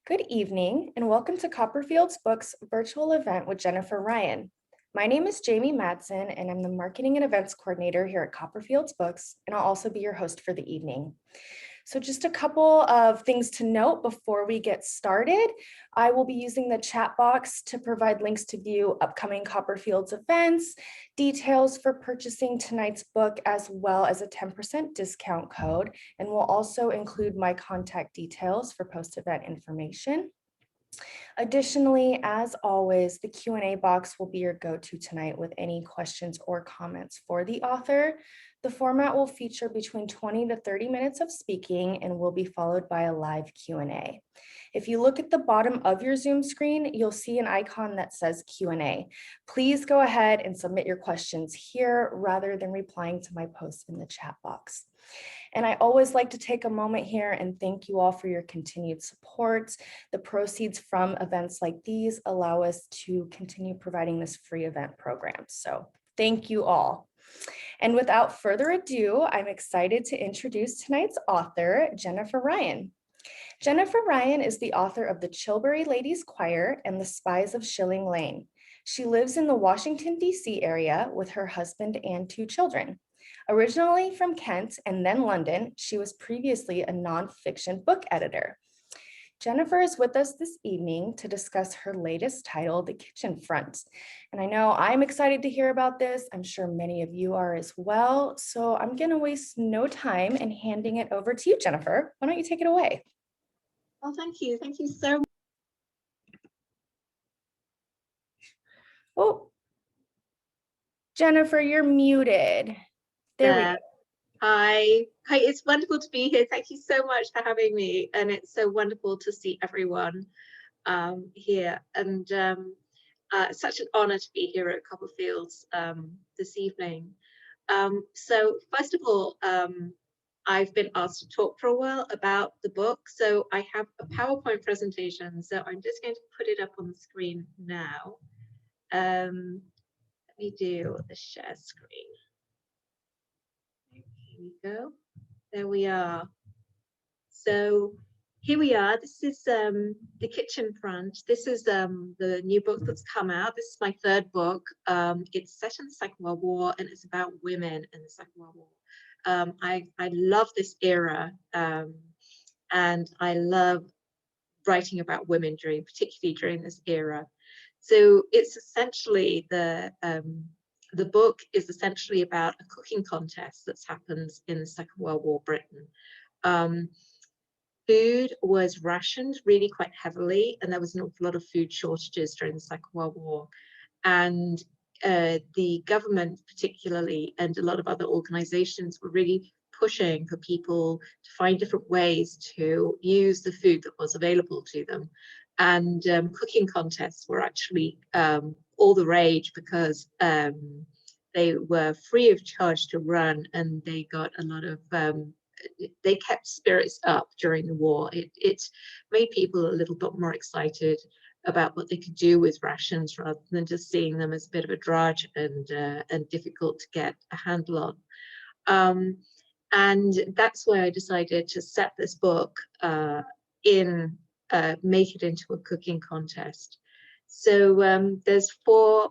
Good evening, and welcome to Copperfield's Books virtual event with Jennifer Ryan. My name is Jamie Madsen, and I'm the Marketing and Events Coordinator here at Copperfield's Books, and I'll also be your host for the evening. So just a couple of things to note before we get started. I will be using the chat box to provide links to view upcoming Copperfield's events, details for purchasing tonight's book, as well as a 10% discount code. And we'll also include my contact details for post-event information. Additionally, as always, the Q&A box will be your go-to tonight with any questions or comments for the author. The format will feature between 20 to 30 minutes of speaking and will be followed by a live Q&A. If you look at the bottom of your Zoom screen, you'll see an icon that says Q&A. Please go ahead and submit your questions here rather than replying to my post in the chat box. And I always like to take a moment here and thank you all for your continued support. The proceeds from events like these allow us to continue providing this free event program. So thank you all. And without further ado, I'm excited to introduce tonight's author, Jennifer Ryan. Jennifer Ryan is the author of The Chilbury Ladies Choir and The Spies of Shilling Lane. She lives in the Washington, D.C. area with her husband and 2 children. Originally from Kent and then London, she was previously a nonfiction book editor. Jennifer is with us this evening to discuss her latest title, The Kitchen Front. And I know I'm excited to hear about this. I'm sure many of you are as well. So I'm going to waste no time in handing it over to you, Jennifer. Why don't you take it away? Well, thank you. Thank you so much. Oh, Jennifer, you're muted. There we go. Hi, it's wonderful to be here. Thank you so much for having me. And it's so wonderful to see everyone here. And such an honor to be here at Copperfields this evening. So first of all, I've been asked to talk for a while about the book. So I have a PowerPoint presentation. So I'm just going to put it up on the screen now. Let me do the share screen. Here we go. There we are. So here we are. This is The Kitchen Front. This is the new book that's come out. This is my 3rd book. It's set in the Second World War and it's about women in the Second World War. I love this era and I love writing about women particularly during this era. So it's essentially the book is essentially about a cooking contest that's happened in the Second World War Britain. Food was rationed really quite heavily, and there was an awful lot of food shortages during the Second World War. And the government particularly, and a lot of other organizations were really pushing for people to find different ways to use the food that was available to them. And cooking contests were actually all the rage because they were free of charge to run, and they got a lot of they kept spirits up during the war. It made people a little bit more excited about what they could do with rations rather than just seeing them as a bit of a drudge and difficult to get a handle on. And that's why I decided to set this book make it into a cooking contest. So there's 4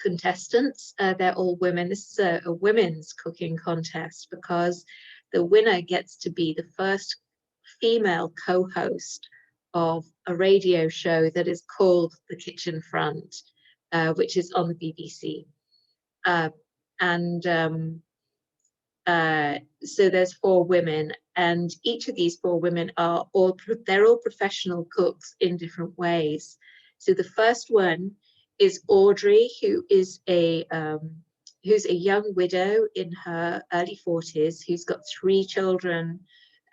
contestants. They're all women. This is a women's cooking contest because the winner gets to be the first female co-host of a radio show that is called The Kitchen Front, which is on the BBC. So there's 4 women, and each of these 4 women are they're all professional cooks in different ways. So the first one is Audrey, who is who's a young widow in her early 40s, who's got 3 children,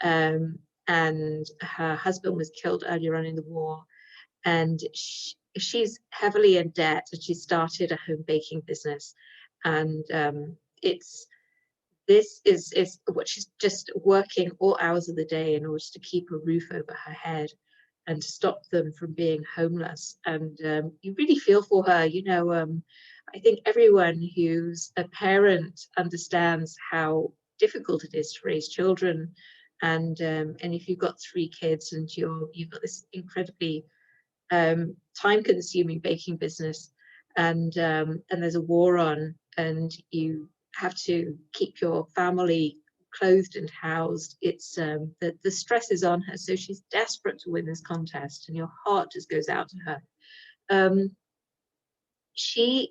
and her husband was killed earlier on in the war, and she's heavily in debt, and she started a home baking business, and this is what she's just working all hours of the day in order to keep a roof over her head and to stop them from being homeless. And you really feel for her. You know, I think everyone who's a parent understands how difficult it is to raise children And if you've got 3 kids and you've got this incredibly time-consuming baking business, and there's a war on, and you have to keep your family clothed and housed, it's the stress is on her, so she's desperate to win this contest, and your heart just goes out to her. She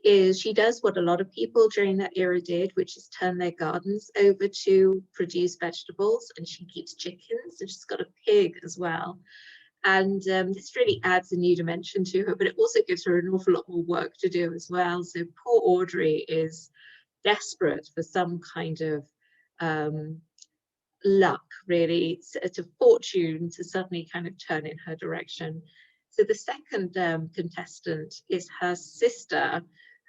does what a lot of people during that era did, which is turn their gardens over to produce vegetables, and she keeps chickens, and she's got a pig as well. And this really adds a new dimension to her, but it also gives her an awful lot more work to do as well. So poor Audrey is desperate for some kind of luck, really, to fortune to suddenly kind of turn in her direction. So the second contestant is her sister.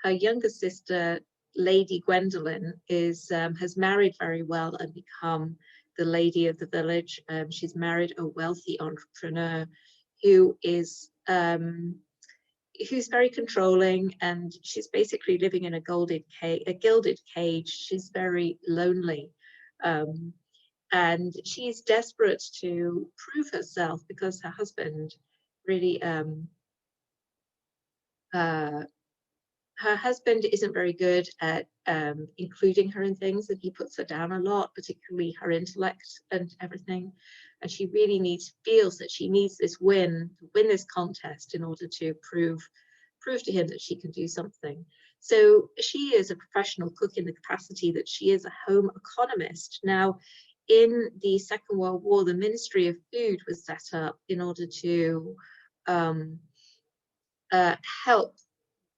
Her younger sister, Lady Gwendolyn, has married very well and become the lady of the village. She's married a wealthy entrepreneur who is who's very controlling, and she's basically living in a gilded cage. She's very lonely. And she's desperate to prove herself because her husband really her husband isn't very good at including her in things, and he puts her down a lot, particularly her intellect and everything. And she really feels that she needs this win to win this contest in order to prove to him that she can do something. So she is a professional cook in the capacity that she is a home economist. Now, in the Second World War, the Ministry of Food was set up in order to help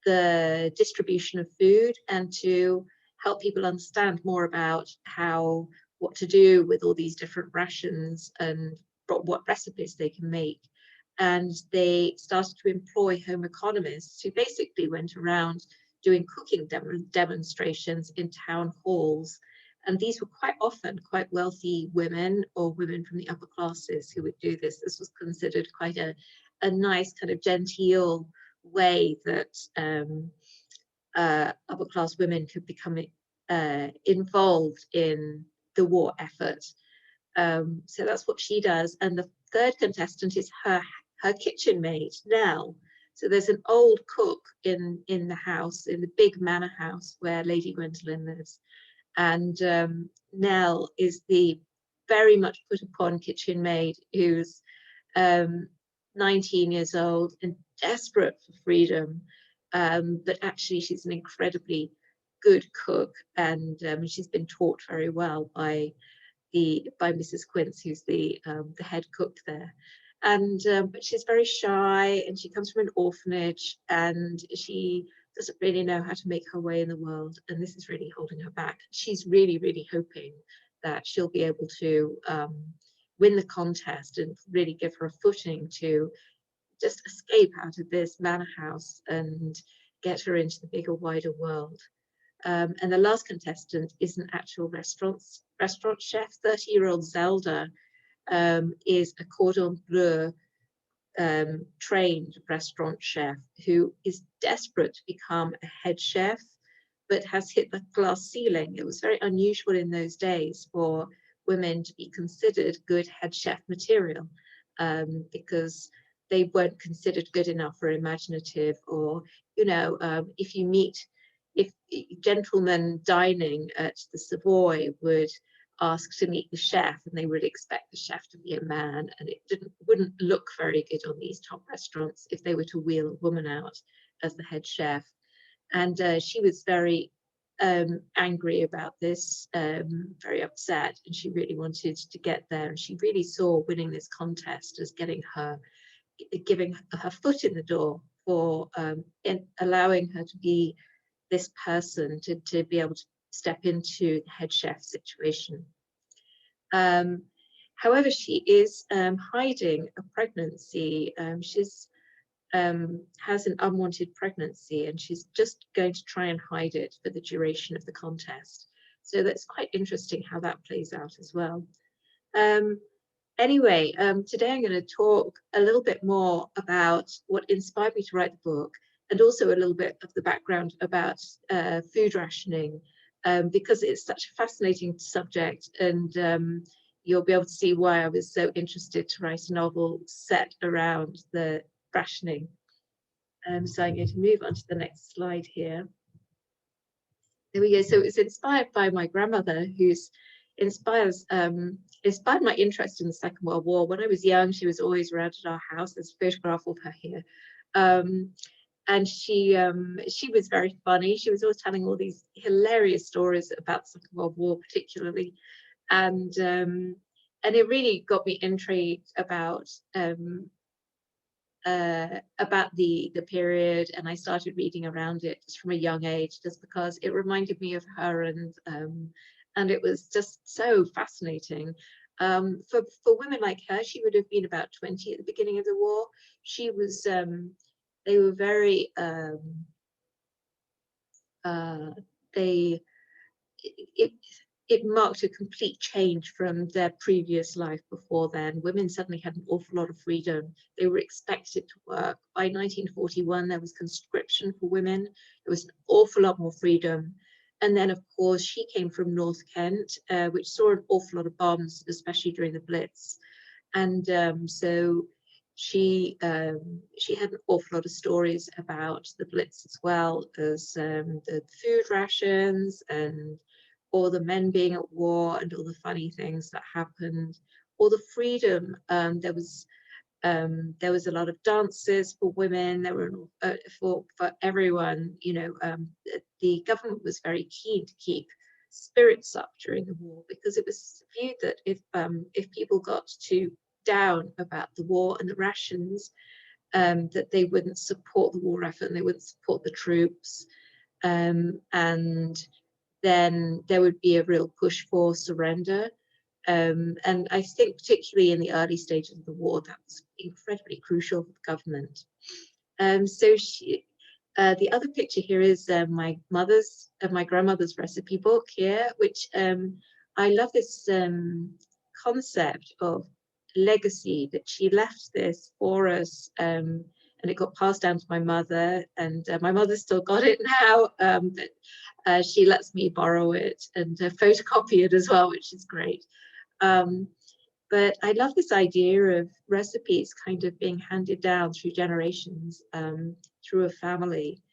the distribution of food and to help people understand more about what to do with all these different rations and what recipes they can make. And they started to employ home economists who basically went around doing cooking demonstrations in town halls. And these were quite often quite wealthy women or women from the upper classes who would do this. This was considered quite a nice kind of genteel way that upper class women could become involved in the war effort. So that's what she does. And the third contestant is her kitchen maid, Nell. So there's an old cook in the house, in the big manor house where Lady Gwendolyn lives. And Nell is the very much put upon kitchen maid who's 19 years old and desperate for freedom. But actually she's an incredibly good cook, and she's been taught very well by Mrs. Quince, who's the head cook there. And but she's very shy, and she comes from an orphanage, and she doesn't really know how to make her way in the world, and this is really holding her back. She's really, really hoping that she'll be able to win the contest and really give her a footing to just escape out of this manor house and get her into the bigger, wider world. And the last contestant is an actual restaurant chef. 30-year-old Zelda is a cordon bleu trained restaurant chef who is desperate to become a head chef, but has hit the glass ceiling. It was very unusual in those days for women to be considered good head chef material, because they weren't considered good enough or imaginative, or, if gentlemen dining at the Savoy would ask to meet the chef, and they would expect the chef to be a man, and it wouldn't look very good on these top restaurants if they were to wheel a woman out as the head chef. And she was very angry about this, very upset, and she really wanted to get there, and she really saw winning this contest as giving her foot in the door for allowing her to be this person, to be able to step into the head chef situation. However, she is hiding a pregnancy. She's has an unwanted pregnancy, and she's just going to try and hide it for the duration of the contest. So that's quite interesting how that plays out as well. Anyway, today I'm going to talk a little bit more about what inspired me to write the book, and also a little bit of the background about food rationing, because it's such a fascinating subject, and you'll be able to see why I was so interested to write a novel set around the rationing. So I'm going to move on to the next slide here. There we go. So it's inspired by my grandmother, who's inspired my interest in the Second World War. When I was young, she was always around at our house. There's a photograph of her here. And she was very funny. She was always telling all these hilarious stories about the Second World War, particularly, and it really got me intrigued about the period, and I started reading around it just from a young age, just because it reminded me of her, and it was just so fascinating. For women like her, she would have been about 20 at the beginning of the war. She was they were very they it, it marked a complete change from their previous life before then. Women suddenly had an awful lot of freedom. They were expected to work. By 1941, there was conscription for women. There was an awful lot more freedom. And then, of course, she came from North Kent, which saw an awful lot of bombs, especially during the Blitz. And so she had an awful lot of stories about the Blitz, as well as the food rations and all the men being at war and all the funny things that happened, all the freedom. There was a lot of dances for women. There were for everyone. The government was very keen to keep spirits up during the war, because it was viewed that if people got too down about the war and the rations, that they wouldn't support the war effort and they wouldn't support the troops, and then there would be a real push for surrender. And I think particularly in the early stages of the war, that was incredibly crucial for the government. So the other picture here is my grandmother's recipe book here, which I love this concept of legacy, that she left this for us, and it got passed down to my mother, and my mother's still got it now, but she lets me borrow it and photocopy it as well, which is great. But I love this idea of recipes kind of being handed down through generations, through a family.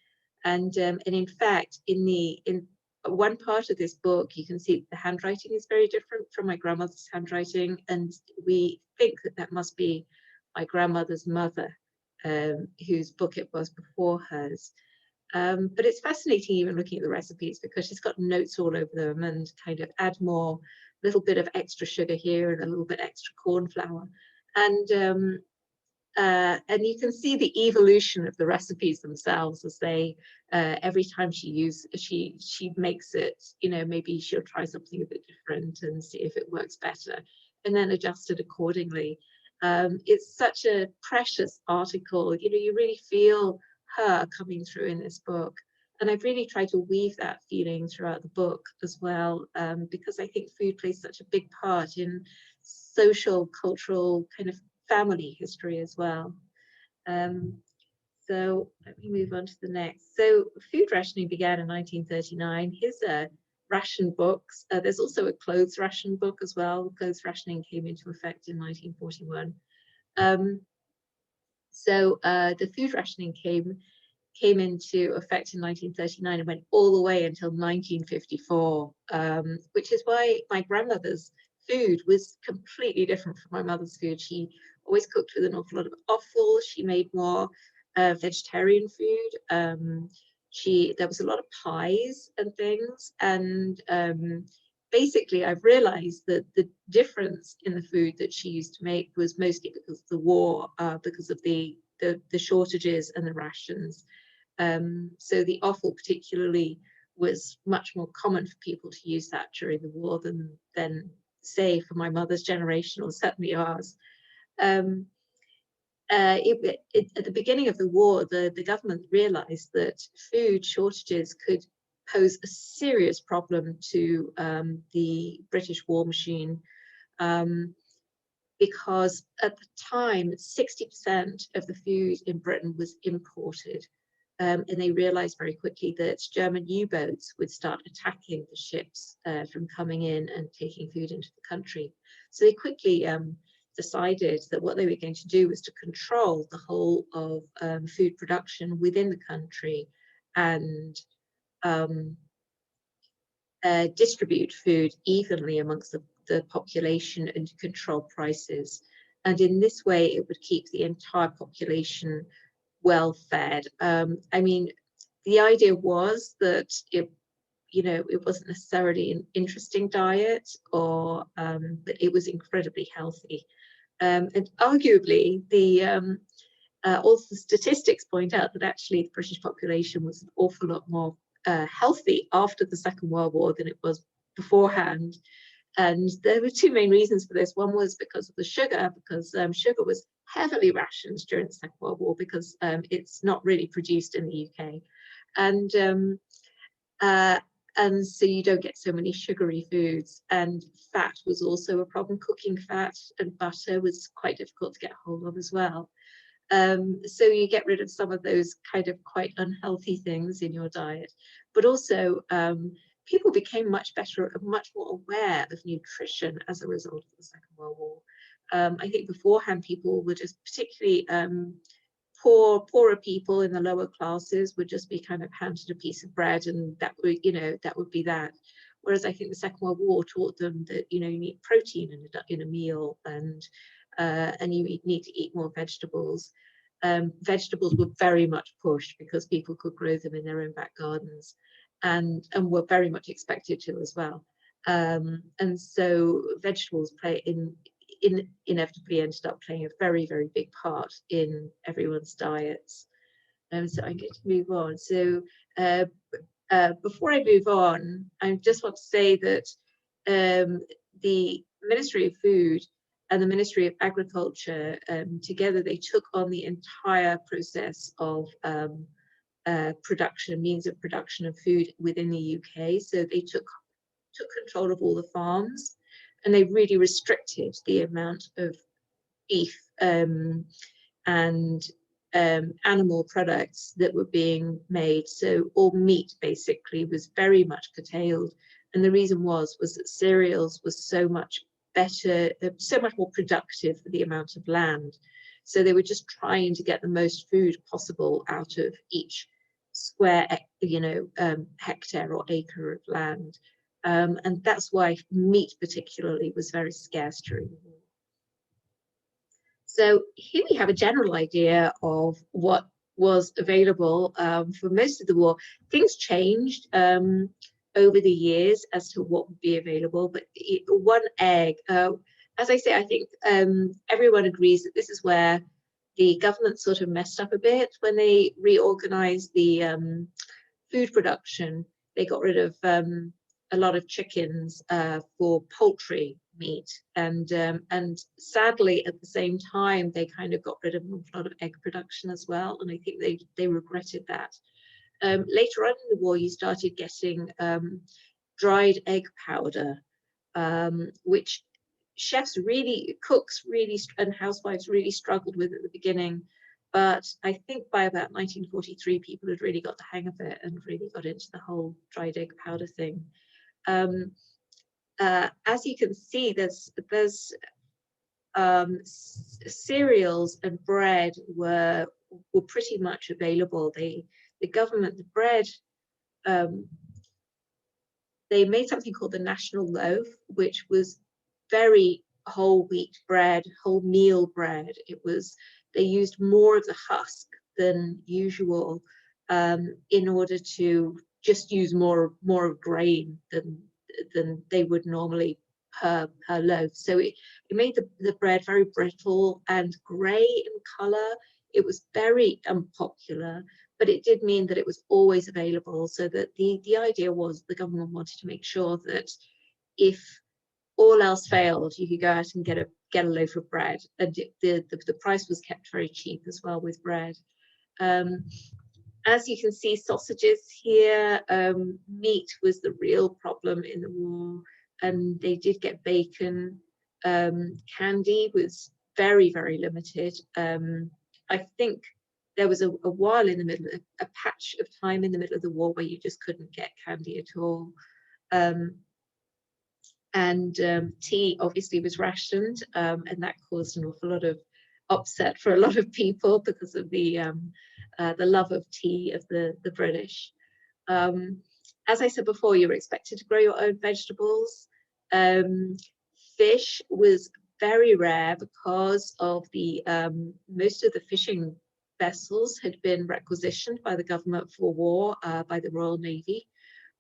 And in fact, in one part of this book, you can see the handwriting is very different from my grandmother's handwriting, and we think that that must be my grandmother's mother, whose book it was before hers. But it's fascinating even looking at the recipes, because she's got notes all over them, and kind of add more, little bit of extra sugar here and a little bit extra corn flour, and you can see the evolution of the recipes themselves, as they every time she makes it, maybe she'll try something a bit different and see if it works better, and then adjust it accordingly. It's such a precious article. You really feel her coming through in this book, and I've really tried to weave that feeling throughout the book as well, because I think food plays such a big part in social, cultural, kind of family history as well. So let me move on to the next. So food rationing began in 1939. Here's a ration books. There's also a clothes ration book as well. Clothes rationing came into effect in 1941. So the food rationing came into effect in 1939 and went all the way until 1954, which is why my grandmother's food was completely different from my mother's food. She always cooked with an awful lot of offal. She made more vegetarian food. There was a lot of pies and things, and basically I've realized that the difference in the food that she used to make was mostly because of the war, because of the shortages and the rations. So the offal particularly was much more common for people to use that during the war than say for my mother's generation, or certainly ours. At the beginning of the war, the government realized that food shortages could pose a serious problem to the British war machine, because at the time, 60% of the food in Britain was imported. And they realized very quickly that German U-boats would start attacking the ships from coming in and taking food into the country. So they quickly decided that what they were going to do was to control the whole of food production within the country and distribute food evenly amongst the population and control prices. And in this way, it would keep the entire population well fed. I mean, the idea was that it wasn't necessarily an interesting diet, or but it was incredibly healthy. And arguably, also the statistics point out that actually the British population was an awful lot more healthy after the Second World War than it was beforehand. And there were two main reasons for this. One was because of the sugar, because sugar was heavily rationed during the Second World War because it's not really produced in the UK. And so you don't get so many sugary foods. And fat was also a problem. Cooking fat and butter was quite difficult to get hold of as well. So you get rid of some of those kind of quite unhealthy things in your diet. But also, people became much more aware of nutrition as a result of the Second World War. I think beforehand, people were just particularly poorer people in the lower classes would just be kind of handed a piece of bread, and that would be that. Whereas I think the Second World War taught them that you need protein in a meal, and you need to eat more vegetables. Vegetables were very much pushed because people could grow them in their own back gardens, and were very much expected to as well. And so vegetables inevitably ended up playing a very, very big part in everyone's diets. So I'm going to move on. So before I move on, I just want to say that the Ministry of Food and the Ministry of Agriculture, together, they took on the entire process of means of production of food within the UK. So they took control of all the farms, and they really restricted the amount of beef and animal products that were being made. So all meat basically was very much curtailed. And the reason was that cereals was so much better, so much more productive for the amount of land. So they were just trying to get the most food possible out of each square, hectare or acre of land. And that's why meat particularly was very scarce during the war. So here we have a general idea of what was available for most of the war. Things changed over the years as to what would be available, but one egg, as I say, I think everyone agrees that this is where the government sort of messed up a bit when they reorganized the food production. They got rid of a lot of chickens for poultry meat, and sadly at the same time they kind of got rid of a lot of egg production as well, and I think they regretted that. Later on in the war, you started getting dried egg powder, which cooks really, and housewives really struggled with at the beginning. But I think by about 1943, people had really got the hang of it and really got into the whole dried egg powder thing. As you can see, there's cereals and bread were pretty much available. The government, the bread, they made something called the national loaf, which was very whole wheat bread, whole meal bread. They used more of the husk than usual in order to just use more grain than they would normally per loaf. So it made the bread very brittle and grey in colour. It was very unpopular, but it did mean that it was always available. So that the idea was the government wanted to make sure that if all else failed, you could go out and get a loaf of bread, and the price was kept very cheap as well with bread. As you can see, sausages here, meat was the real problem in the war, and they did get bacon. Candy was very, very limited. I think there was a while in the middle, a patch of time in the middle of the war where you just couldn't get candy at all. And tea obviously was rationed, and that caused an awful lot of upset for a lot of people because of the love of tea of the British. As I said before, you were expected to grow your own vegetables. Fish was very rare because of the most of the fishing vessels had been requisitioned by the government for war by the Royal Navy.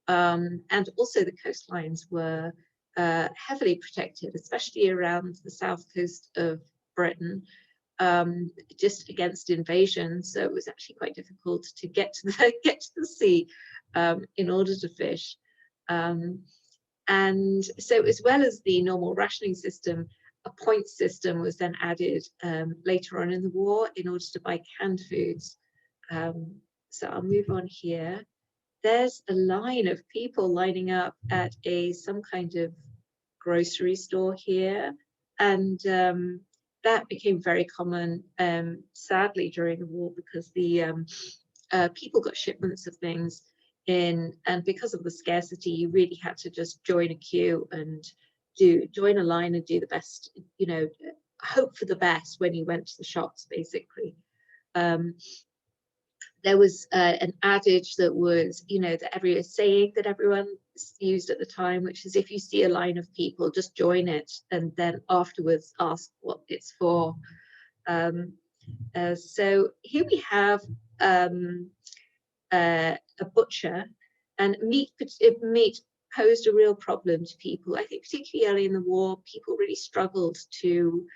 And also the coastlines were heavily protected, especially around the south coast of Britain, just against invasion. So it was actually quite difficult to get to the sea in order to fish. And so, as well as the normal rationing system, a point system was then added later on in the war in order to buy canned foods. So I'll move on here. There's a line of people lining up at some kind of grocery store here, and that became very common, sadly, during the war, because the people got shipments of things in, and because of the scarcity, you really had to just join a queue and join a line and do the best, you know, hope for the best when you went to the shops, basically. There was an adage that was, you know, that saying that everyone used at the time, which is, if you see a line of people, just join it and then afterwards ask what it's for. So here we have a butcher, and meat posed a real problem to people. I think particularly early in the war, people really struggled to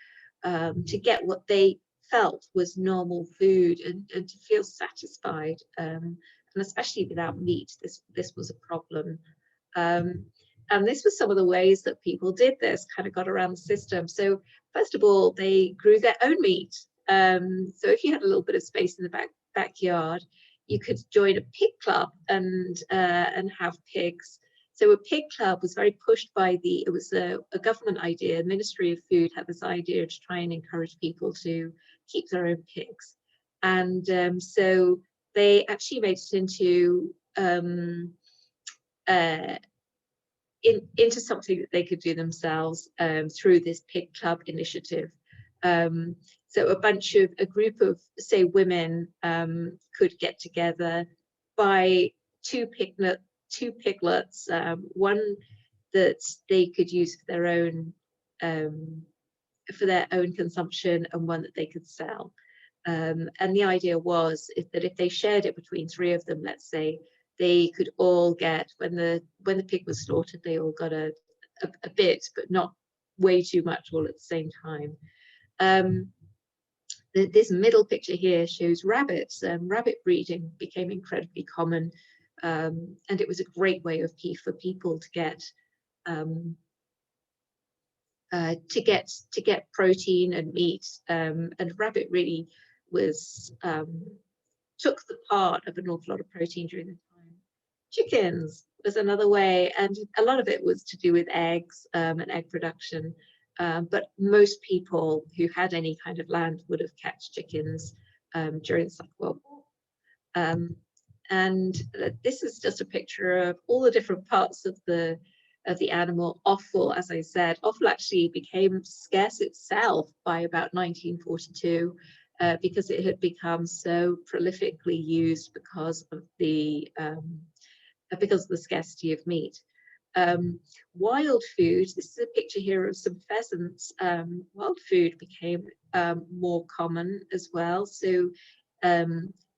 get what they felt was normal food and to feel satisfied, and especially without meat, this was a problem. And this was some of the ways that people did this, kind of got around the system. So first of all, they grew their own meat. So if you had a little bit of space in the backyard, you could join a pig club and have pigs. So a pig club was very pushed by it was a government idea. The Ministry of Food had this idea to try and encourage people to keep their own pigs. And so they actually made it into into something that they could do themselves through this pig club initiative. So a group of, say, women could get together, buy two piglets, one that they could use for their own consumption, and one that they could sell. And the idea was that if they shared it between three of them, let's say, they could all get, when the pig was slaughtered, they all got a bit, but not way too much all at the same time. This middle picture here shows rabbits. Rabbit breeding became incredibly common, and it was a great way for people to get protein and meat. And rabbit really took the part of an awful lot of protein during the time. Chickens was another way, and a lot of it was to do with eggs and egg production. But most people who had any kind of land would have kept chickens during the Second World War. And this is just a picture of all the different parts of the animal. Offal, as I said, offal actually became scarce itself by about 1942 because it had become so prolifically used because of the scarcity of meat. Wild food, this is a picture here of some pheasants. Wild food became more common as well. So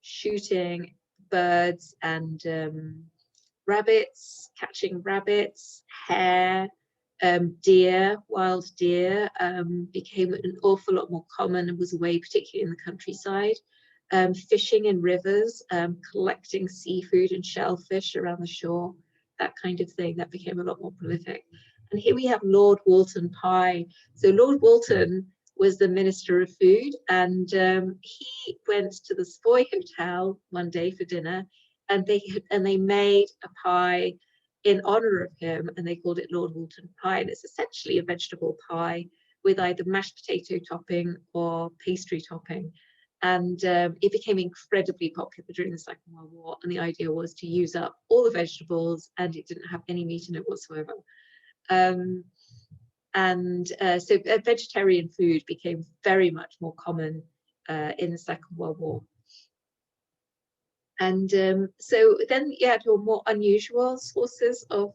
shooting birds and rabbits, catching rabbits, hare, deer, wild deer became an awful lot more common and was a way, particularly in the countryside. Fishing in rivers, collecting seafood and shellfish around the shore, that kind of thing, that became a lot more prolific. And here we have Lord Walton Pye. So Lord Walton was the Minister of Food, and he went to the Savoy Hotel one day for dinner, and they made a pie in honor of him, and they called it Lord Walton Pie. And it's essentially a vegetable pie with either mashed potato topping or pastry topping. And it became incredibly popular during the Second World War. And the idea was to use up all the vegetables, and it didn't have any meat in it whatsoever. So vegetarian food became very much more common in the Second World War. And so then you had your more unusual sources of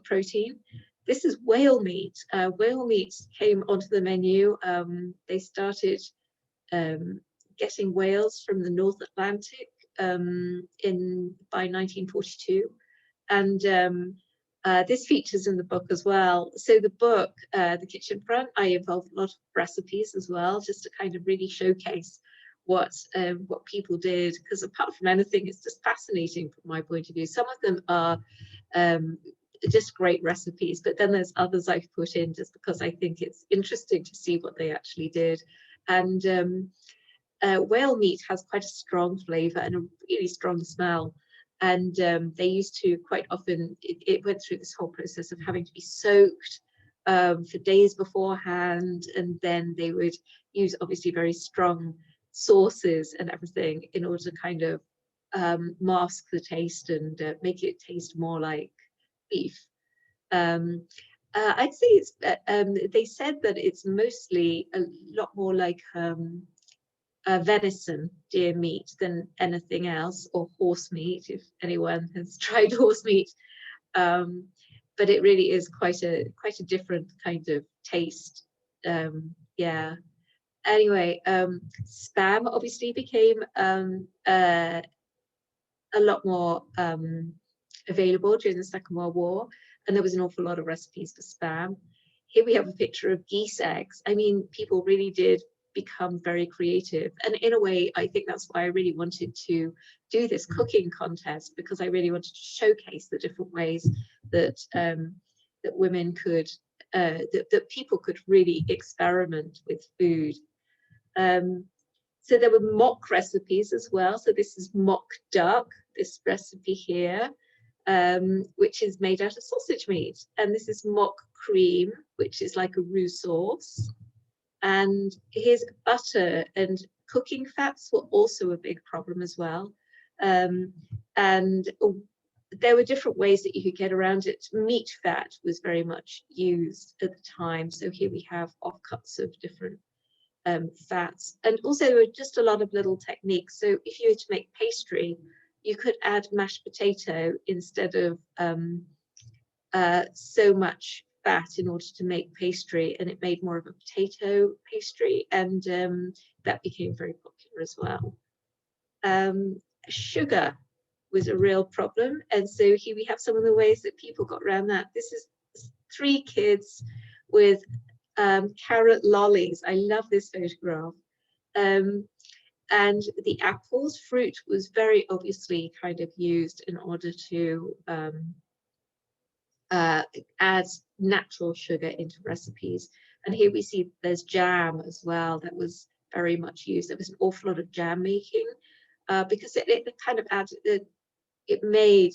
protein. This is whale meat. Whale meat came onto the menu. They started getting whales from the North Atlantic by 1942, and this features in the book as well. So the book, The Kitchen Front, I involved a lot of recipes as well, just to kind of really showcase what people did, because apart from anything, it's just fascinating from my point of view. Some of them are just great recipes, but then there's others I've put in just because I think it's interesting to see what they actually did. And whale meat has quite a strong flavor and a really strong smell. And they used to quite often, it went through this whole process of having to be soaked for days beforehand. And then they would use obviously very strong sauces and everything in order to kind of mask the taste and make it taste more like beef. I'd say it's, they said that it's mostly a lot more like venison, deer meat, than anything else, or horse meat, if anyone has tried horse meat. But it really is quite a different kind of taste. Yeah. Anyway, spam obviously became a lot more available during the Second World War, and there was an awful lot of recipes for spam. Here we have a picture of geese eggs. I mean, people really did become very creative, and in a way I think that's why I really wanted to do this cooking contest, because I really wanted to showcase the different ways that that women could that people could really experiment with food. So there were mock recipes as well. So this is mock duck, this recipe here, which is made out of sausage meat. And this is mock cream, which is like a roux sauce. And here's butter, and cooking fats were also a big problem as well. And there were different ways that you could get around it. Meat fat was very much used at the time. So here we have offcuts of different fats. And also there were just a lot of little techniques. So if you were to make pastry, you could add mashed potato instead of so much fat in order to make pastry, and it made more of a potato pastry, and that became very popular as well. Sugar was a real problem, and so here we have some of the ways that people got around that. This is 3 kids with carrot lollies. I love this photograph. And the apples, fruit was very obviously kind of used in order to add natural sugar into recipes. And here we see there's jam as well that was very much used. There was an awful lot of jam making because it kind of added, it made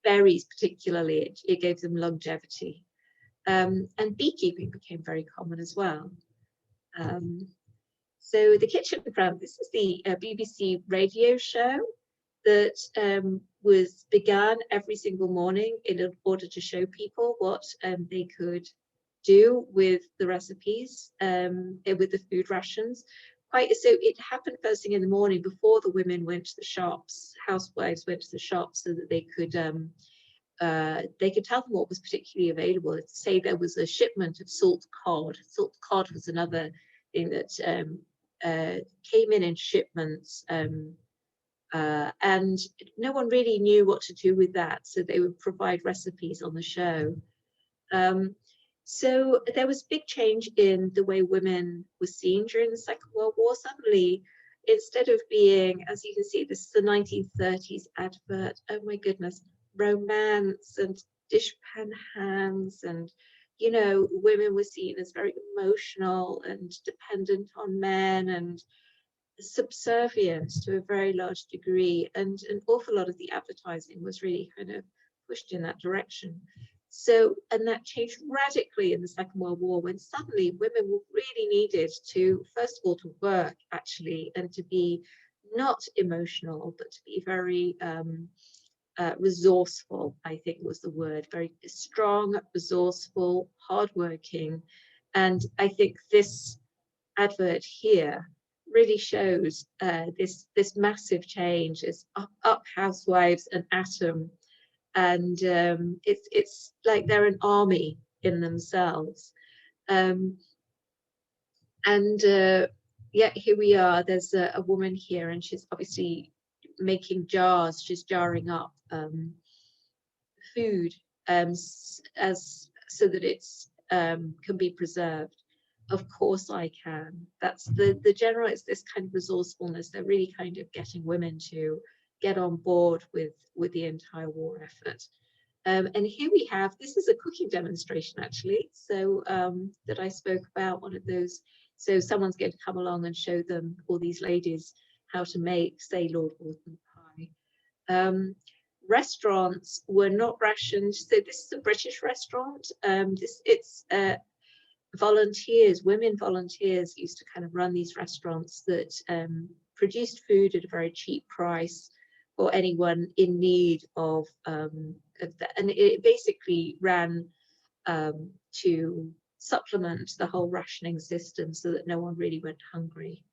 berries particularly, it gave them longevity. And beekeeping became very common as well. So the Kitchen Front, this is the BBC radio show that was begun every single morning in order to show people what they could do with the recipes, with the food rations. So it happened first thing in the morning before the women went to the shops. Housewives went to the shops so that they could tell them what was particularly available. Say there was a shipment of salt cod. Salt cod was another thing that came in shipments, and no one really knew what to do with that, so they would provide recipes on the show. So there was big change in the way women were seen during the Second World War. Suddenly, instead of being, as you can see, this is the 1930s advert, oh my goodness, romance and dishpan hands, and you know, women were seen as very emotional and dependent on men and subservient to a very large degree, and an awful lot of the advertising was really kind of pushed in that direction. So, and that changed radically in the Second World War, when suddenly women were really needed to, first of all, to work actually, and to be not emotional, but to be very resourceful, I think was the word, very strong, resourceful, hardworking. And I think this advert here really shows this massive change. It's up housewives and atom, and it's like they're an army in themselves. Um, and yeah, here we are. There's a woman here, and she's obviously making jars. She's jarring up food as so that it's can be preserved. Of course I can. That's the general, it's this kind of resourcefulness. They're really kind of getting women to get on board with the entire war effort. And here we have, this is a cooking demonstration actually, so that I spoke about, one of those. So someone's going to come along and show them, all these ladies, how to make, say, Lord Walton pie. Restaurants were not rationed. So this is a British restaurant. It's volunteers, women volunteers used to kind of run these restaurants that produced food at a very cheap price for anyone in need of that. And it basically ran to supplement the whole rationing system so that no one really went hungry.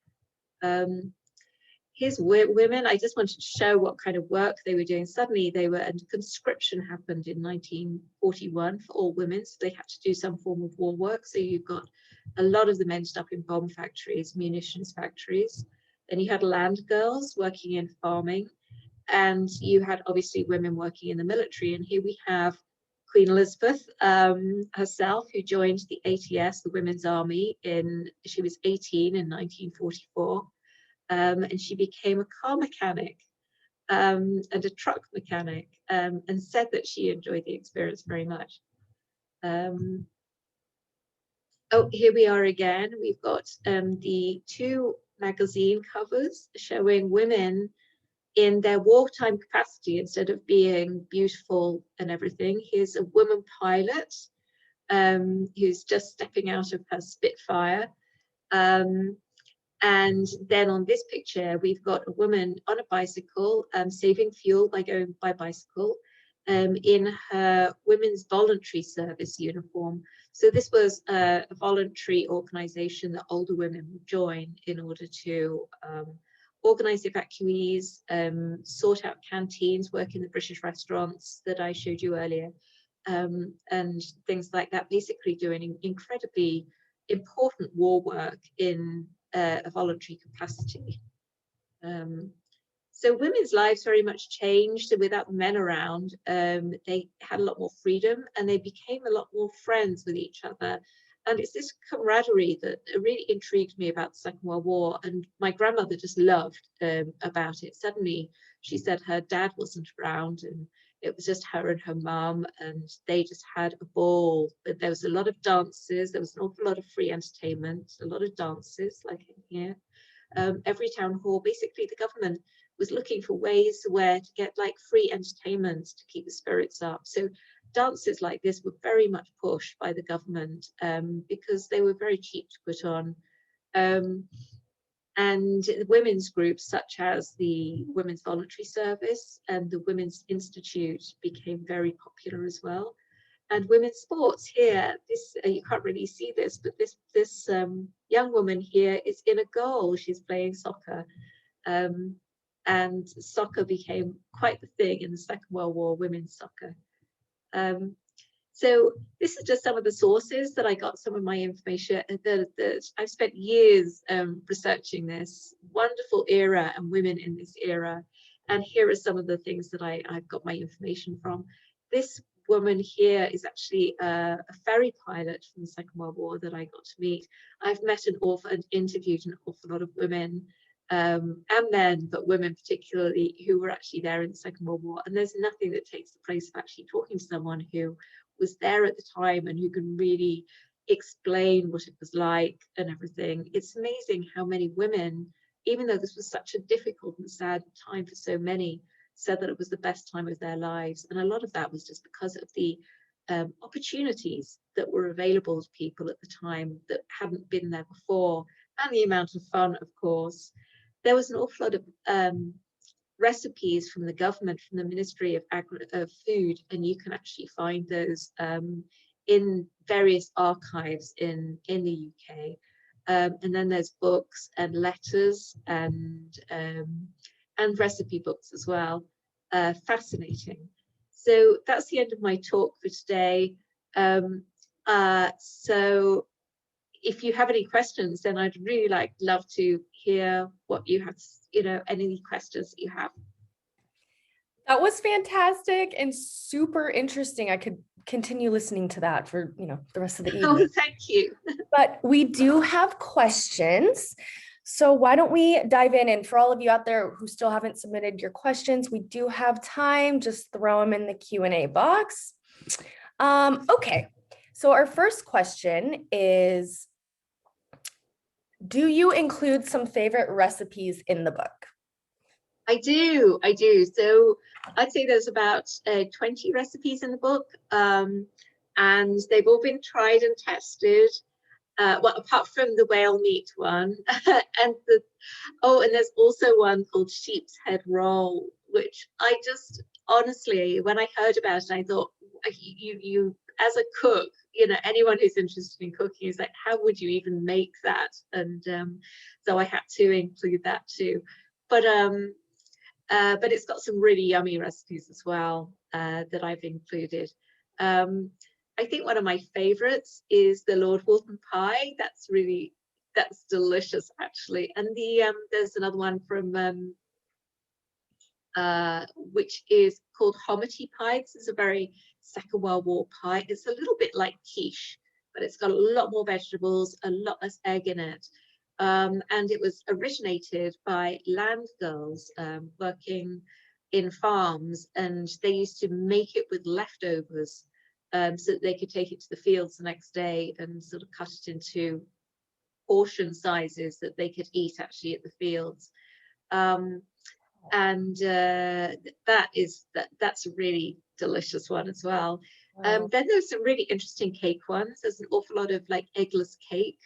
Here's women. I just wanted to show what kind of work they were doing. Suddenly they were, and conscription happened in 1941 for all women, so they had to do some form of war work. So you've got a lot of them ended up in bomb factories, munitions factories. Then you had land girls working in farming, and you had obviously women working in the military. And here we have Queen Elizabeth herself, who joined the ATS, the Women's Army, she was 18 in 1944. And she became a car mechanic and a truck mechanic, and said that she enjoyed the experience very much. Oh, here we are again. We've got the two magazine covers showing women in their wartime capacity instead of being beautiful and everything. Here's a woman pilot who's just stepping out of her Spitfire. And then on this picture, we've got a woman on a bicycle, saving fuel by going by bicycle, in her women's voluntary service uniform. So this was a voluntary organization that older women would join in order to organize evacuees, sort out canteens, work in the British restaurants that I showed you earlier, and things like that, basically doing incredibly important war work in a voluntary capacity. So women's lives very much changed without men around. They had a lot more freedom and they became a lot more friends with each other. And it's this camaraderie that really intrigued me about the Second World War. And my grandmother just loved about it. Suddenly, she said her dad wasn't around and it was just her and her mum, and they just had a ball. But there was a lot of dances. There was an awful lot of free entertainment, a lot of dances like in here. Every town hall, basically the government was looking for ways where to get like free entertainment to keep the spirits up. So dances like this were very much pushed by the government because they were very cheap to put on. And women's groups such as the Women's Voluntary Service and the Women's Institute became very popular as well. And women's sports here, this you can't really see this, but this young woman here is in a goal. She's playing soccer. And soccer became quite the thing in the Second World War, women's soccer. So this is just some of the sources that I got some of my information. That I've spent years researching this wonderful era and women in this era. And here are some of the things that I've got my information from. This woman here is actually a ferry pilot from the Second World War that I got to meet. I've met and interviewed an awful lot of women and men, but women particularly, who were actually there in the Second World War. And there's nothing that takes the place of actually talking to someone who was there at the time and who can really explain what it was like and everything. It's amazing how many women, even though this was such a difficult and sad time for so many, said that it was the best time of their lives. And a lot of that was just because of the opportunities that were available to people at the time that hadn't been there before, and the amount of fun, of course. There was an awful lot of recipes from the government, from the Ministry of Food, and you can actually find those in various archives in the UK. And then there's books and letters and recipe books as well. Fascinating. So that's the end of my talk for today. So if you have any questions, then I'd really love to hear what you have, any questions that you have. That was fantastic and super interesting. I could continue listening to that for, the rest of the evening. Oh, thank you. But we do have questions. So why don't we dive in? And for all of you out there who still haven't submitted your questions, we do have time. Just throw them in the Q&A box. Okay, so our first question is, do you include some favorite recipes in the book? I do. So I'd say there's about 20 recipes in the book, and they've all been tried and tested. Well, apart from the whale meat one, and there's also one called sheep's head roll, which I just honestly, when I heard about it, I thought, you as a cook, anyone who's interested in cooking is like, how would you even make that? And so I had to include that too. But it's got some really yummy recipes as well that I've included. I think one of my favorites is the Lord Walton pie. That's delicious, actually. And there's another one from which is called Hominy pie. This is a very Second World War pie. It's a little bit like quiche, but it's got a lot more vegetables, a lot less egg in it. And it was originated by land girls working in farms, and they used to make it with leftovers so that they could take it to the fields the next day and sort of cut it into portion sizes that they could eat actually at the fields. And that's a really delicious one as well. Wow. Then there's some really interesting cake ones. There's an awful lot of eggless cake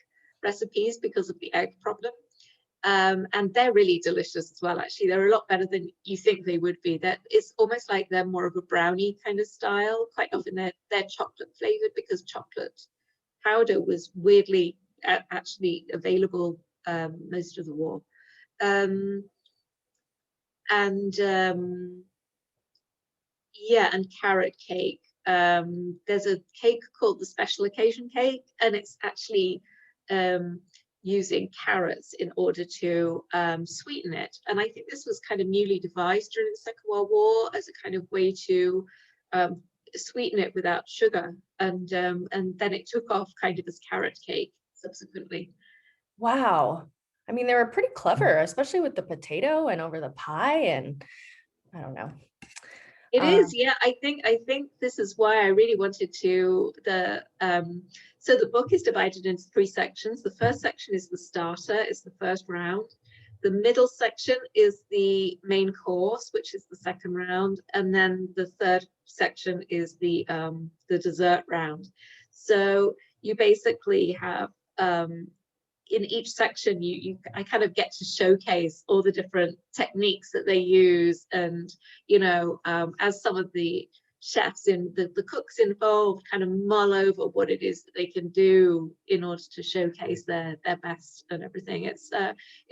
recipes because of the egg problem, and they're really delicious as well. Actually, they're a lot better than you think they would be. That it's almost like they're more of a brownie kind of style. Quite often they're chocolate flavored because chocolate powder was weirdly actually available most of the war. And carrot cake. There's a cake called the special occasion cake, and it's actually using carrots in order to sweeten it. And I think this was kind of newly devised during the Second World War as a kind of way to sweeten it without sugar. And then it took off kind of as carrot cake subsequently. Wow. I mean, they were pretty clever, especially with the potato and over the pie, and I don't know. It is, yeah. I think this is why I really wanted to so the book is divided into 3 sections. The first section is the starter, it's the first round. The middle section is the main course, which is the second round, and then the third section is the dessert round. So you basically have in each section, I kind of get to showcase all the different techniques that they use, and as some of the chefs in the cooks involved kind of mull over what it is that they can do in order to showcase their best and everything. It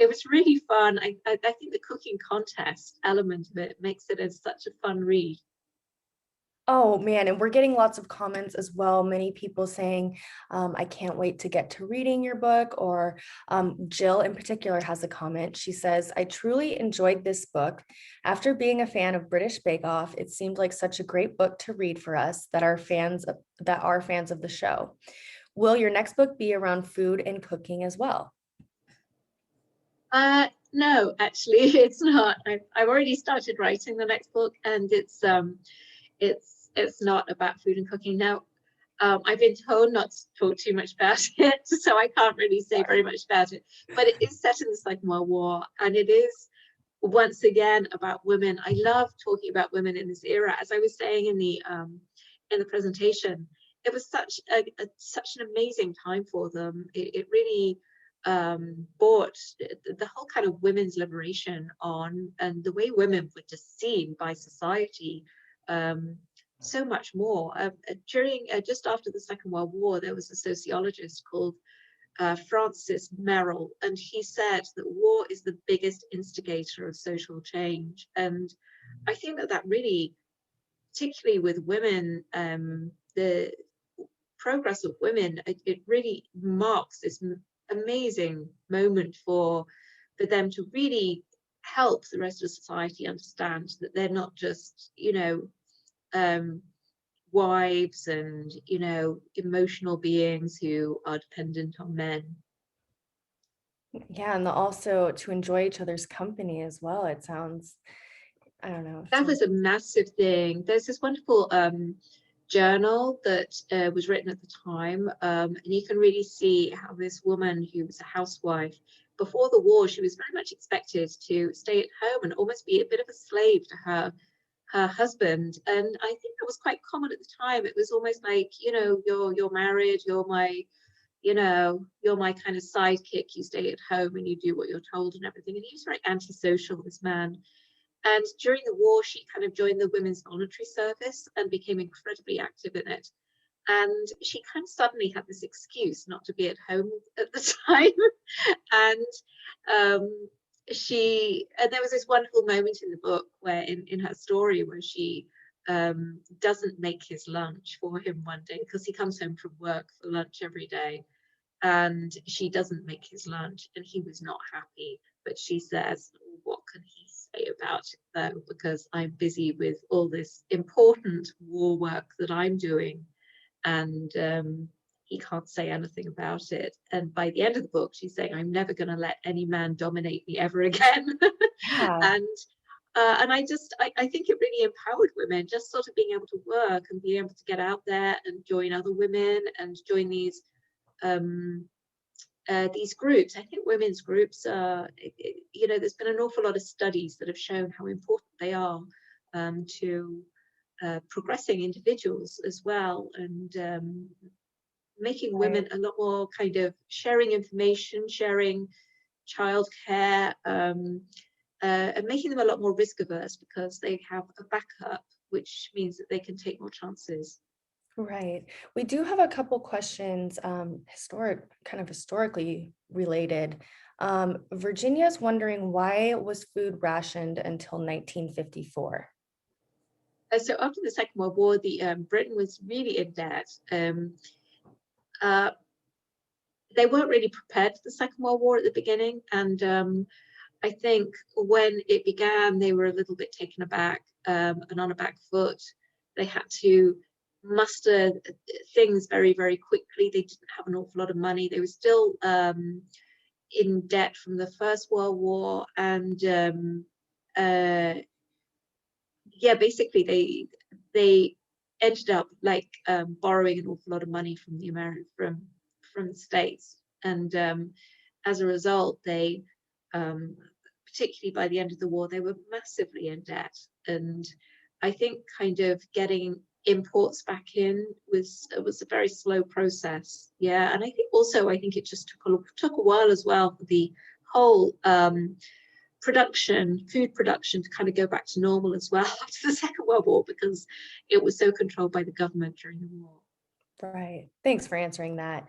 was really fun. I think the cooking contest element of it makes it as such a fun read. Oh man, and we're getting lots of comments as well. Many people saying, I can't wait to get to reading your book. Or Jill in particular has a comment. She says, I truly enjoyed this book. After being a fan of British Bake Off, it seemed like such a great book to read for us that are fans of the show. Will your next book be around food and cooking as well? No, actually, it's not. I've already started writing the next book, and it's not about food and cooking now. I've been told not to talk too much about it, so I can't really say very much about it. But it is set in the Second World War, and it is once again about women. I love talking about women in this era. As I was saying in the presentation, it was such an amazing time for them. It really brought the whole kind of women's liberation on, and the way women were just seen by society so much more. During just after the Second World War, there was a sociologist called Francis Merrill, and he said that war is the biggest instigator of social change. And I think that that really, particularly with women, the progress of women, it really marks this amazing moment for them to really help the rest of society understand that they're not just, um, wives and, emotional beings who are dependent on men. Yeah, and also to enjoy each other's company as well. It sounds, I don't know. That was a massive thing. There's this wonderful journal that was written at the time, and you can really see how this woman who was a housewife before the war, she was very much expected to stay at home and almost be a bit of a slave to her husband. And I think that was quite common at the time. It was almost like, you're married, you're my kind of sidekick. You stay at home and you do what you're told and everything. And he was very antisocial, this man. And during the war, she kind of joined the women's voluntary service and became incredibly active in it. And she kind of suddenly had this excuse not to be at home at the time. And and there was this wonderful moment in the book where in her story where she doesn't make his lunch for him one day, because he comes home from work for lunch every day, and she doesn't make his lunch, and he was not happy. But she says, what can he say about it though, because I'm busy with all this important war work that I'm doing, and he can't say anything about it. And by the end of the book, she's saying, I'm never going to let any man dominate me ever again. Yeah. and I think it really empowered women, just sort of being able to work and being able to get out there and join other women and join these groups. I think women's groups are, there's been an awful lot of studies that have shown how important they are to progressing individuals as well, and making women a lot more kind of sharing information, sharing childcare, and making them a lot more risk averse because they have a backup, which means that they can take more chances. Right. We do have a couple questions, historically related. Virginia's wondering, why was food rationed until 1954? So after the Second World War, Britain was really in debt. Uh, they weren't really prepared for the Second World War at the beginning, and I think when it began, they were a little bit taken aback and on a back foot. They had to muster things very, very quickly. They didn't have an awful lot of money. They were still in debt from the First World War, and yeah, basically they ended up like borrowing an awful lot of money from from the States, and as a result, they particularly by the end of the war, they were massively in debt. And I think kind of getting imports back in was a very slow process. Yeah, and I think also I think it just took a while as well for the whole food production to kind of go back to normal as well after the Second World War, because it was so controlled by the government during the war. Right. Thanks for answering that.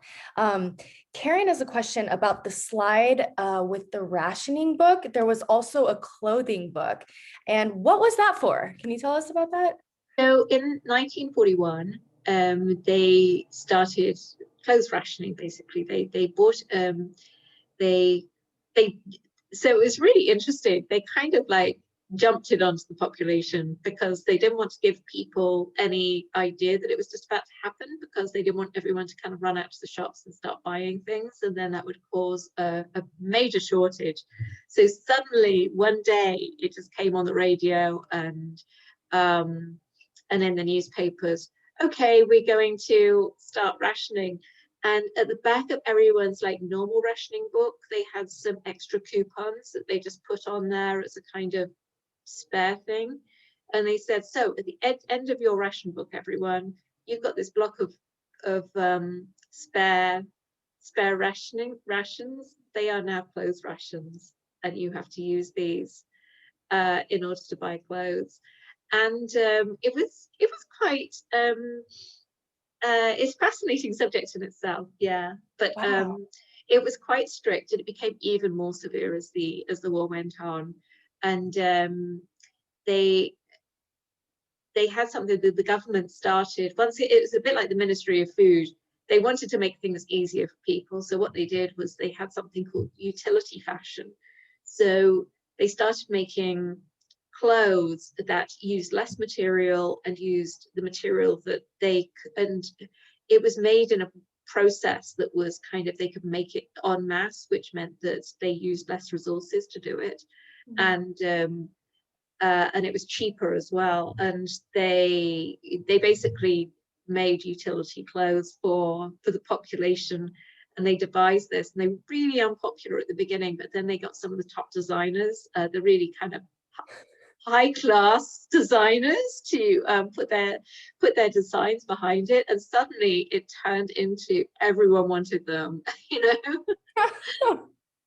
Karen has a question about the slide with the rationing book. There was also a clothing book. And what was that for? Can you tell us about that? So in 1941, they started clothes rationing. Basically, they bought they they so it was really interesting. They kind of like jumped it onto the population because they didn't want to give people any idea that it was just about to happen, because they didn't want everyone to kind of run out to the shops and start buying things, and then that would cause a major shortage. So suddenly one day it just came on the radio and in the newspapers, okay, we're going to start rationing. And at the back of everyone's like normal rationing book, they had some extra coupons that they just put on there as a kind of spare thing. And they said, so at the end of your ration book, everyone, you've got this block of spare spare rations, they are now clothes rations, and you have to use these in order to buy clothes. And it was quite it's a fascinating subject in itself, yeah. But Wow. it was quite strict, and it became even more severe as the war went on. And they had something that the government started once. It was a bit like the Ministry of Food. They wanted to make things easier for people, so what they did was they had something called utility fashion. So they started making clothes that used less material and used the material that and it was made in a process that was kind of, they could make it en masse, which meant that they used less resources to do it. Mhm. And it was cheaper as well. And they basically made utility clothes for the population, and they devised this. And they were really unpopular at the beginning, but then they got some of the top designers, the really kind of high class designers, to put their designs behind it, and suddenly it turned into everyone wanted them. You know,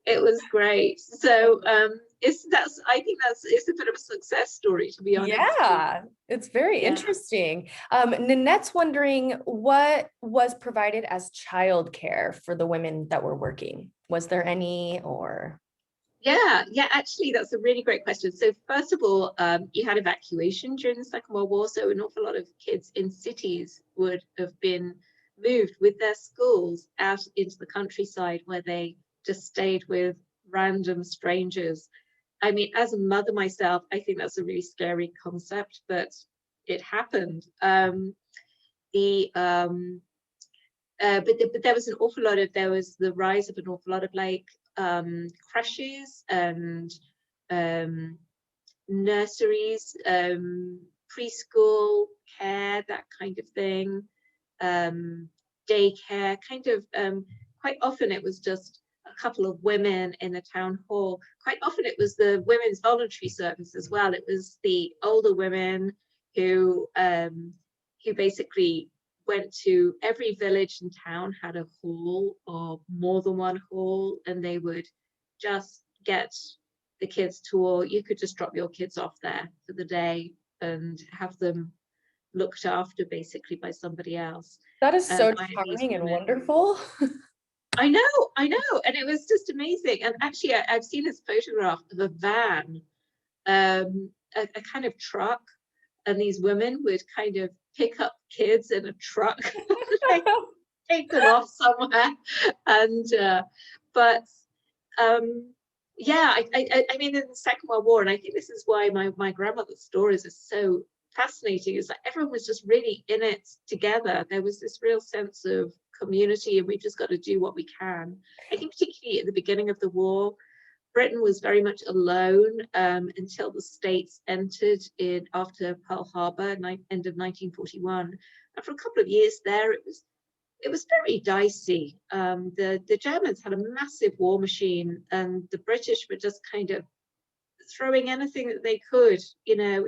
it was great. So I think it's a bit of a success story, to be honest. Yeah, it's very Yeah. interesting. Nanette's wondering what was provided as childcare for the women that were working. Was there any, or? Yeah, actually, that's a really great question. So first of all, you had evacuation during the Second World War, so an awful lot of kids in cities would have been moved with their schools out into the countryside, where they just stayed with random strangers. I mean, as a mother myself, I think that's a really scary concept, but it happened. The but there was an awful lot of, there was the rise of an awful lot of like creches and um, nurseries, preschool care, that kind of thing, daycare, kind of. Quite often it was just a couple of women in the town hall. Quite often it was the women's voluntary service as well. It was the older women who basically went to every village and town, had a hall or more than one hall, and they would just get the kids to, or you could just drop your kids off there for the day and have them looked after basically by somebody else, That is so by these charming and women. wonderful. I know, and it was just amazing. And actually, I've seen this photograph of a van, a kind of truck, and these women would kind of pick up kids in a truck, like take them off somewhere, and but yeah, I mean, in the Second World War, and I think this is why my grandmother's stories are so fascinating, is that everyone was just really in it together. There was this real sense of community, and we've just got to do what we can. I think particularly at the beginning of the war, Britain was very much alone until the States entered in after Pearl Harbor, end of 1941. And for a couple of years there, it was very dicey. The Germans had a massive war machine, and the British were just kind of throwing anything that they could. You know,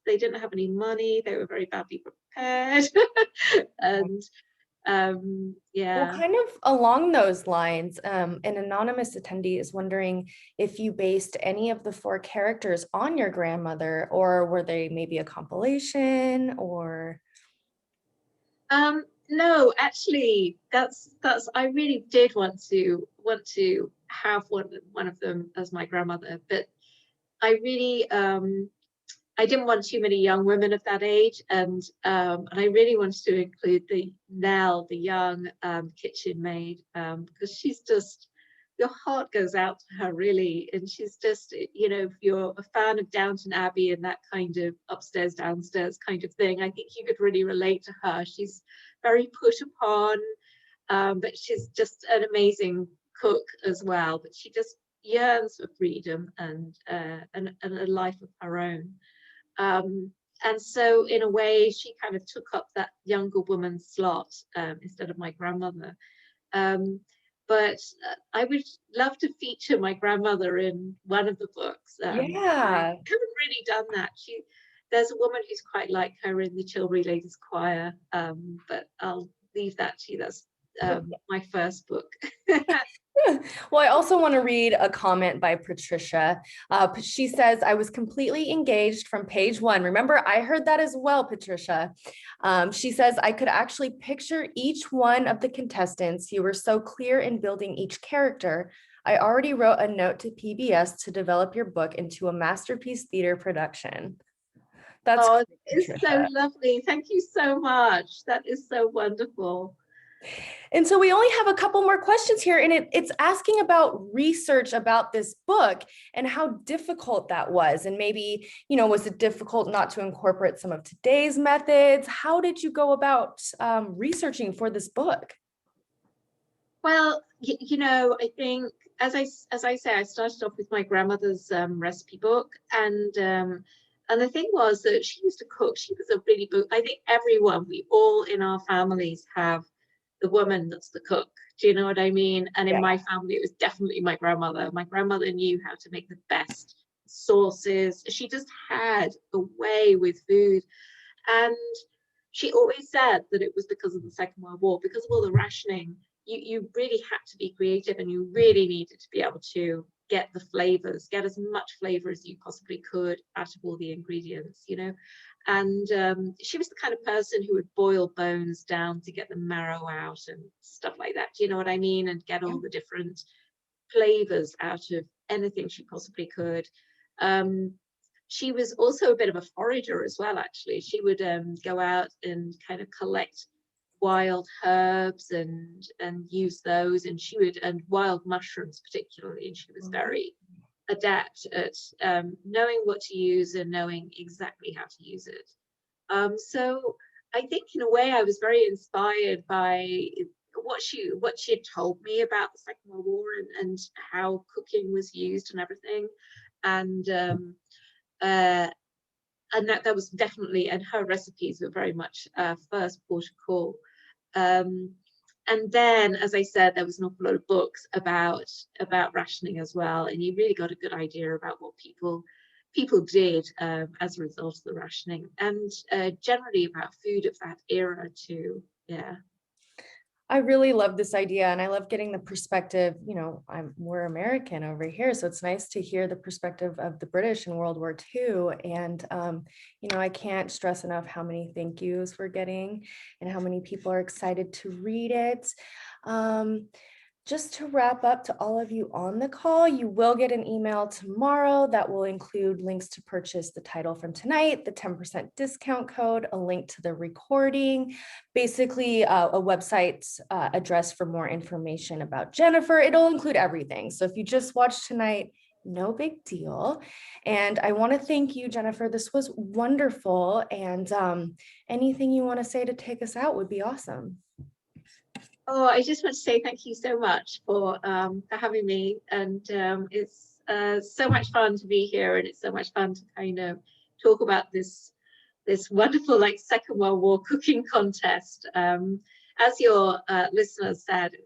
they didn't have any money. They were very badly prepared, and Well, yeah. kind of along those lines, an anonymous attendee is wondering if you based any of the four characters on your grandmother, or were they maybe a compilation, or? No, actually, that's I really did want to have one of them as my grandmother, but I really I didn't want too many young women of that age, and I really wanted to include the Nell, the young kitchen maid, because she's just, your heart goes out to her really, and she's just, you know, if you're a fan of Downton Abbey and that kind of upstairs downstairs kind of thing, I think you could really relate to her. She's very put upon, but she's just an amazing cook as well. But she just yearns for freedom and a life of her own. Um, and so, in a way, she kind of took up that younger woman's slot instead of my grandmother. Um, but I would love to feature my grandmother in one of the books. I Yeah. haven't really done that. There's a woman who's quite like her in the Chilbury Ladies Choir, but I'll leave that to you. That's my first book. Well, I also want to read a comment by Patricia. She says, I was completely engaged from page one. Remember, I heard that as well, Patricia. She says, I could actually picture each one of the contestants. You were so clear in building each character. I already wrote a note to PBS to develop your book into a masterpiece theater production. That's Oh, great, it's so Patricia. lovely. Thank you so much. That is so wonderful. And so we only have a couple more questions here, and it's asking about research about this book and how difficult that was. And maybe, was it difficult not to incorporate some of today's methods? How did you go about researching for this book? Well, I think as I say, I started off with my grandmother's recipe book, and the thing was that she used to cook. She was a really good. I think we all in our families have the woman that's the cook. Do you know what I mean? And in Yeah. my family, it was definitely my grandmother. My grandmother knew how to make the best sauces. She just had a way with food. And she always said that it was because of the Second World War, because of all the rationing. You really had to be creative, and you really needed to be able to get the flavors, get as much flavor as you possibly could out of all the ingredients, And she was the kind of person who would boil bones down to get the marrow out and stuff like that. Do you know what I mean? And get all the different flavors out of anything she possibly could. She was also a bit of a forager as well, actually. She would go out and kind of collect wild herbs and use those, and wild mushrooms particularly, and she was very adept at knowing what to use and knowing exactly how to use it. So I think in a way I was very inspired by what she had told me about the Second World War, and how cooking was used and everything. And that was definitely, and her recipes were very much first port of call. And then, as I said, there was an awful lot of books about rationing as well, and you really got a good idea about what people did as a result of the rationing, and generally about food of that era too. Yeah. I really love this idea, and I love getting the perspective. We're American over here, so it's nice to hear the perspective of the British in World War II. And I can't stress enough how many thank yous we're getting and how many people are excited to read it. Just to wrap up, to all of you on the call, you will get an email tomorrow that will include links to purchase the title from tonight, the 10% discount code, a link to the recording, basically a website address for more information about Jennifer. It'll include everything. So if you just watched tonight, no big deal. And I want to thank you, Jennifer. This was wonderful. And anything you want to say to take us out would be awesome. Oh, I just want to say thank you so much for having me, and it's so much fun to be here, and it's so much fun to kind of talk about this wonderful Second World War cooking contest. As your listeners said,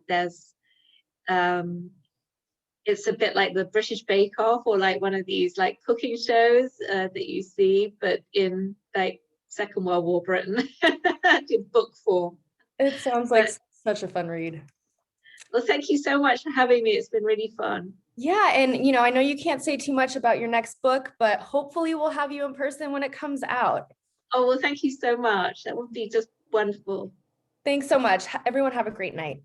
there's it's a bit like the British Bake Off, or one of these cooking shows that you see, but in Second World War Britain in book form. It sounds like such a fun read. Well, thank you so much for having me. It's been really fun. Yeah, and I know you can't say too much about your next book, but hopefully we'll have you in person when it comes out. Oh, well, thank you so much. That would be just wonderful. Thanks so much. Everyone have a great night.